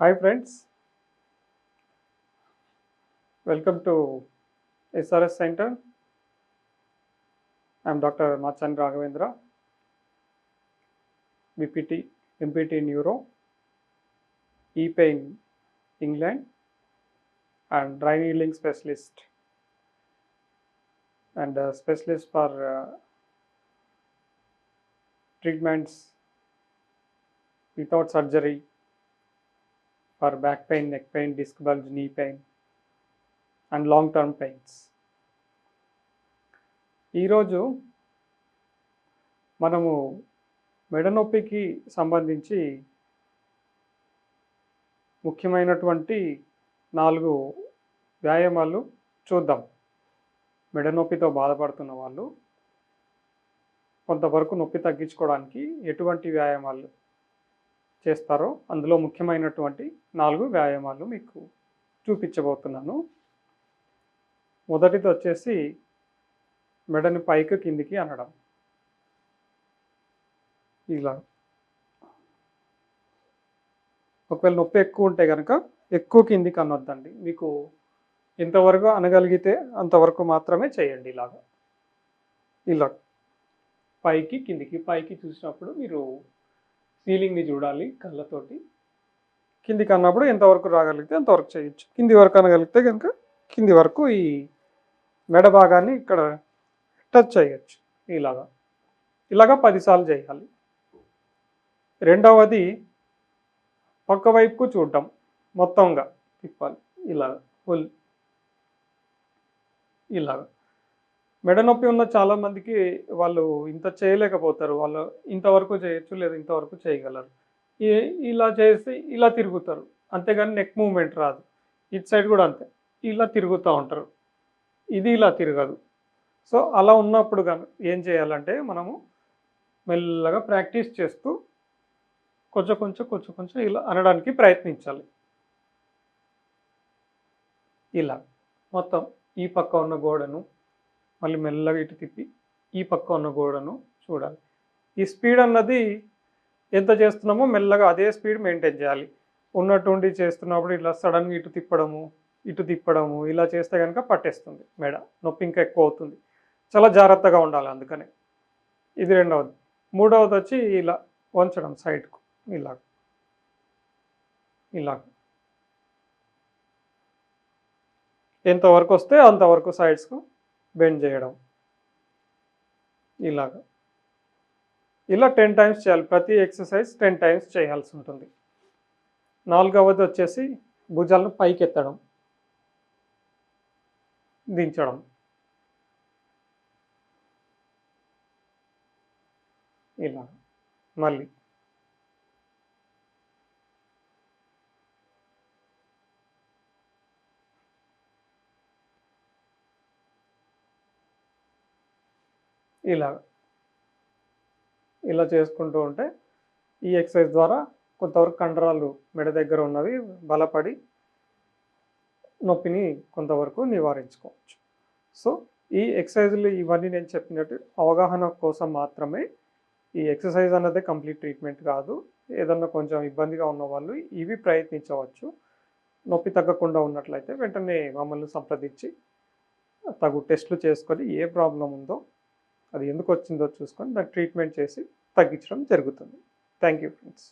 Hi friends, welcome to SRS Center. I am Dr. Machan Raghavendra, BPT, MPT Neuro, E-Pain England, and dry needling specialist and specialist for treatments without surgery for back pain, neck pain, disc bulge, knee pain, and long-term pains. ఈరోజు మనము మెడ నొప్పికి సంబంధించి ముఖ్యమైనటువంటి 4 వ్యాయామాలు చూద్దాం. మెడ నొప్పితో బాధపడుతున్న వాళ్ళు కొంతవరకు నొప్పి తగ్గించుకోవడానికి ఎటువంటి వ్యాయామాలు చేస్తారో అందులో ముఖ్యమైనటువంటి 4 వ్యాయామాలు మీకు చూపించబోతున్నాను. మొదటిది వచ్చేసి మెడని పైకి కిందికి అనడం. ఇలా ఒకవేళ నొప్పి ఎక్కువ ఉంటే కనుక ఎక్కువ కిందికి అనొద్దండి. మీకు ఎంతవరకు అనగలిగితే అంతవరకు మాత్రమే చేయండి. ఇలా పైకి కిందికి, పైకి చూసినప్పుడు మీరు సీలింగ్ని చూడాలి కళ్ళతోటి. కిందికి అన్నప్పుడు ఎంతవరకు రాగలిగితే అంతవరకు చేయొచ్చు. కింది వరకు అనగలిగితే కనుక కింది వరకు ఈ మెడ భాగాన్ని ఇక్కడ టచ్ చేయొచ్చు. ఇలాగా 10 సార్లు చేయాలి. రెండవది పక్క వైపుకు చూడటం, మొత్తంగా తిప్పాలి. ఫుల్ మెడ నొప్పి ఉన్న చాలామందికి వాళ్ళు ఇంత చేయలేకపోతారు. వాళ్ళు ఇంతవరకు చేయొచ్చు లేదా ఇంతవరకు చేయగలరు. ఇలా చేసి ఇలా తిరుగుతారు, అంతేగాని నెక్ మూవ్మెంట్ రాదు. ఇటు సైడ్ కూడా అంతే, ఇలా తిరుగుతూ ఉంటారు. ఇది ఇలా తిరగదు. సో అలా ఉన్నప్పుడు కానీ ఏం చేయాలంటే మనము మెల్లగా ప్రాక్టీస్ చేస్తూ కొంచెం ఇలా అనడానికి ప్రయత్నించాలి. ఇలా మొత్తం ఈ పక్క ఉన్న గోడను మళ్ళీ మెల్లగా ఇటు తిప్పి ఈ పక్క ఉన్న గోడను చూడాలి. ఈ స్పీడ్ అన్నది ఎంత చేస్తున్నామో మెల్లగా అదే స్పీడ్ మెయింటైన్ చేయాలి. ఉన్నట్టుండి చేస్తున్నప్పుడు ఇట్లా సడన్గా ఇటు తిప్పడము ఇలా చేస్తే కనుక పట్టేస్తుంది మెడ, నొప్పి ఇంకా ఎక్కువ అవుతుంది. చాలా జాగ్రత్తగా ఉండాలి. అందుకనే ఇది రెండవది. మూడవది వచ్చి ఇలా వంచడం సైడ్కు, ఇలా ఎంతవరకు వస్తే అంతవరకు సైడ్స్కు బెండ్ చేయడం. ఇలా 10 టైమ్స్ చేయాలి. ప్రతి ఎక్సర్సైజ్ 10 టైమ్స్ చేయాల్సి ఉంటుంది. నాలుగవది వచ్చేసి భుజాలను పైకి ఎత్తడం, దించడం. మళ్ళీ ఇలా చేసుకుంటూ ఉంటే ఈ ఎక్సర్సైజ్ ద్వారా కొంతవరకు కండరాలు మెడ దగ్గర ఉన్నవి బలపడి నొప్పిని కొంతవరకు నివారించుకోవచ్చు. సో ఈ ఎక్సర్సైజులు ఇవన్నీ నేను చెప్పినట్టు అవగాహన కోసం మాత్రమే. ఈ ఎక్సర్సైజ్ అన్నదే కంప్లీట్ ట్రీట్మెంట్ కాదు. ఏదన్నా కొంచెం ఇబ్బందిగా ఉన్న వాళ్ళు ఇవి ప్రయత్నించవచ్చు. నొప్పి తగ్గకుండా ఉన్నట్లయితే వెంటనే మమ్మల్ని సంప్రదించి తగు టెస్టులు చేసుకొని ఏ ప్రాబ్లం ఉందో అది ఎందుకు వచ్చిందో చూసుకొని దాన్ని ట్రీట్మెంట్ చేసి తగ్గించడం జరుగుతుంది. Thank you friends.